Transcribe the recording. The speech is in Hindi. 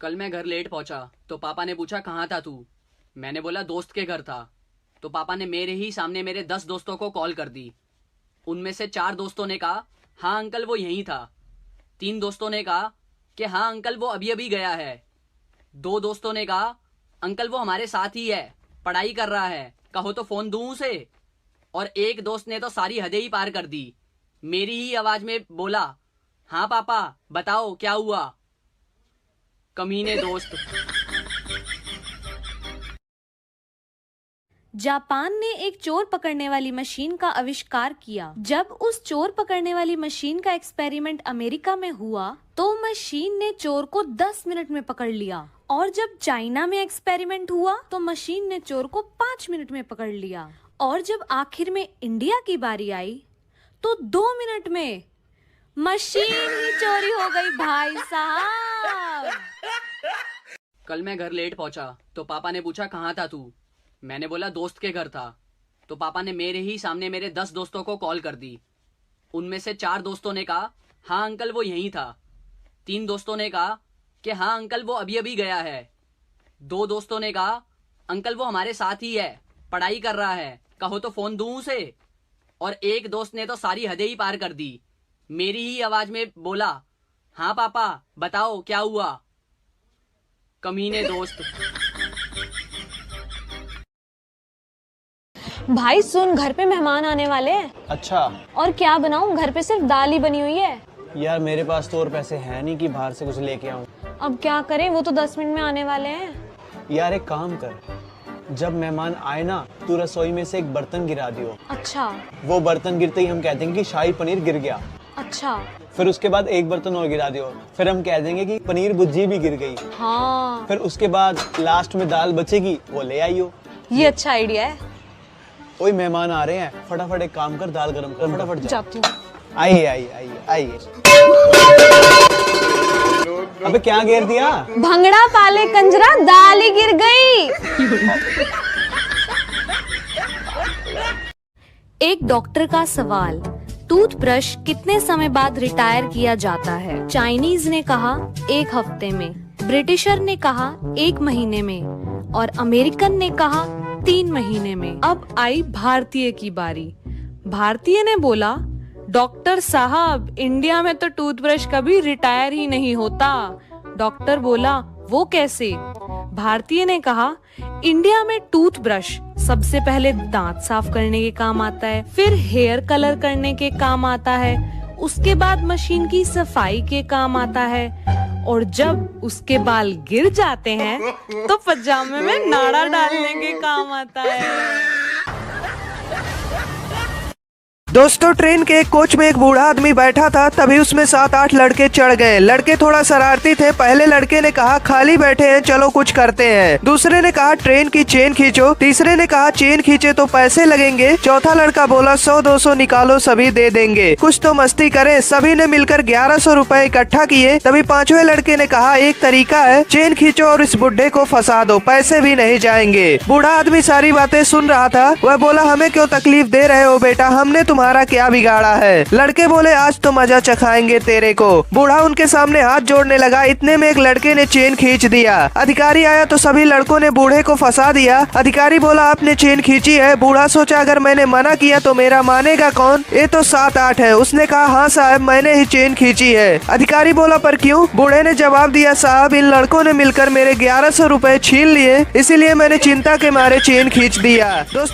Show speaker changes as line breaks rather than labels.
कल मैं घर लेट पहुंचा तो पापा ने पूछा कहाँ था तू। मैंने बोला दोस्त के घर था। तो पापा ने मेरे ही सामने मेरे 10 दोस्तों को कॉल कर दी। उनमें से 4 दोस्तों ने कहा हाँ अंकल वो यहीं था। 3 दोस्तों ने कहा कि हाँ अंकल वो अभी अभी गया है। 2 दोस्तों ने कहा अंकल वो हमारे साथ ही है, पढ़ाई कर रहा है, कहो तो फोन दूं उसे। और एक दोस्त ने तो सारी हदें ही पार कर दी। मेरी ही आवाज में बोला हाँ पापा बताओ क्या हुआ। कमीने दोस्त।
जापान ने एक चोर पकड़ने वाली मशीन का आविष्कार किया। जब उस चोर पकड़ने वाली मशीन का एक्सपेरिमेंट अमेरिका में हुआ तो मशीन ने चोर को 10 मिनट में पकड़ लिया, और जब चाइना में एक्सपेरिमेंट हुआ तो मशीन ने चोर को 5 मिनट में पकड़ लिया, और जब आखिर में इंडिया की बारी आई तो 2 मिनट में मशीन ही चोरी हो गई भाई साहब।
कल मैं घर लेट पहुंचा तो पापा ने पूछा कहाँ था तू। मैंने बोला दोस्त के घर था। तो पापा ने मेरे ही सामने मेरे 10 दोस्तों को कॉल कर दी। उनमें से 4 दोस्तों ने कहा हाँ अंकल वो यहीं था। 3 दोस्तों ने कहा कि हाँ अंकल वो अभी अभी गया है। 2 दोस्तों ने कहा अंकल वो हमारे साथ ही है, पढ़ाई कर रहा है, कहो तो फोन दूं उसे। और एक दोस्त ने तो सारी हदें ही पार कर दी। मेरी ही आवाज में बोला हाँ पापा बताओ क्या हुआ। कमीने दोस्त।
भाई सुन, घर पे मेहमान आने वाले हैं।
अच्छा।
और क्या बनाऊं, घर पे सिर्फ दाल ही बनी हुई है।
यार मेरे पास तो और पैसे हैं नहीं कि बाहर से कुछ लेके आऊं।
अब क्या करें, वो तो 10 मिनट में आने वाले हैं।
यार एक काम कर, जब मेहमान आए ना तू रसोई में से एक बर्तन गिरा दियो।
अच्छा।
वो बर्तन गिरते ही हम कह देंगे कि शाही पनीर गिर गया।
अच्छा।
फिर उसके बाद एक बर्तन और गिरा दियो, फिर हम कह देंगे कि पनीर भुर्जी भी गिर गई।
हाँ।
फिर उसके बाद लास्ट में दाल बचेगी, वो ले आइयो।
ये अच्छा आइडिया है।
ओए मेहमान आ रहे हैं, फटाफट एक काम कर, दाल गरम कर, फटाफट जा।
जाती हूँ।
आइए आइए आइए आइए। अबे क्या गिर दिया?
भंगड़ा पाले कंजरा, दाल ही गिर गई।
एक डॉक्टर का सवाल, टूथब्रश कितने समय बाद रिटायर किया जाता है? चाइनीज ने कहा 1 हफ्ते में, ब्रिटिशर ने कहा 1 महीने में, और अमेरिकन ने कहा 3 महीने में। अब आई भारतीय की बारी। भारतीय ने बोला डॉक्टर साहब इंडिया में तो टूथब्रश कभी रिटायर ही नहीं होता। डॉक्टर बोला वो कैसे? भारतीय ने कहा इंडिया में टूथब्रश सबसे पहले दांत साफ करने के काम आता है, फिर हेयर कलर करने के काम आता है, उसके बाद मशीन की सफाई के काम आता है, और जब उसके बाल गिर जाते हैं तो पजामे में नाड़ा डालने के काम आता है।
दोस्तों ट्रेन के एक कोच में एक बूढ़ा आदमी बैठा था, तभी उसमें 7-8 लड़के चढ़ गए। लड़के थोड़ा शरारती थे। पहले लड़के ने कहा खाली बैठे हैं चलो कुछ करते हैं। दूसरे ने कहा ट्रेन की चेन खींचो। तीसरे ने कहा चेन खींचे तो पैसे लगेंगे। चौथा लड़का बोला 100-200 निकालो सभी दे देंगे, कुछ तो मस्ती करें। सभी ने मिलकर 1100 रुपए इकट्ठा किए। तभी 5वें लड़के ने कहा एक तरीका है, चेन खींचो और इस बुढ़े को फंसा दो, पैसे भी नहीं जाएंगे। बूढ़ा आदमी सारी बातें सुन रहा था। वह बोला हमें क्यों तकलीफ दे रहे हो बेटा, हमने तुम्हारा क्या बिगाड़ा है? लड़के बोले आज तो मजा चखाएंगे तेरे को। बूढ़ा उनके सामने हाथ जोड़ने लगा। इतने में एक लड़के ने चेन खींच दिया। अधिकारी आया तो सभी लड़कों ने बूढ़े को फंसा दिया। अधिकारी बोला आपने चेन खींची है। बूढ़ा सोचा अगर मैंने मना किया तो मेरा मानेगा कौन, ये तो 7-8 है। उसने कहा हाँ साहब मैंने ही चेन खींची है। अधिकारी बोला पर क्यों? बूढ़े ने जवाब दिया साहब इन लड़कों ने मिलकर मेरे 1100 रुपए छीन लिए, इसीलिए मैंने चिंता के मारे चेन खींच दिया।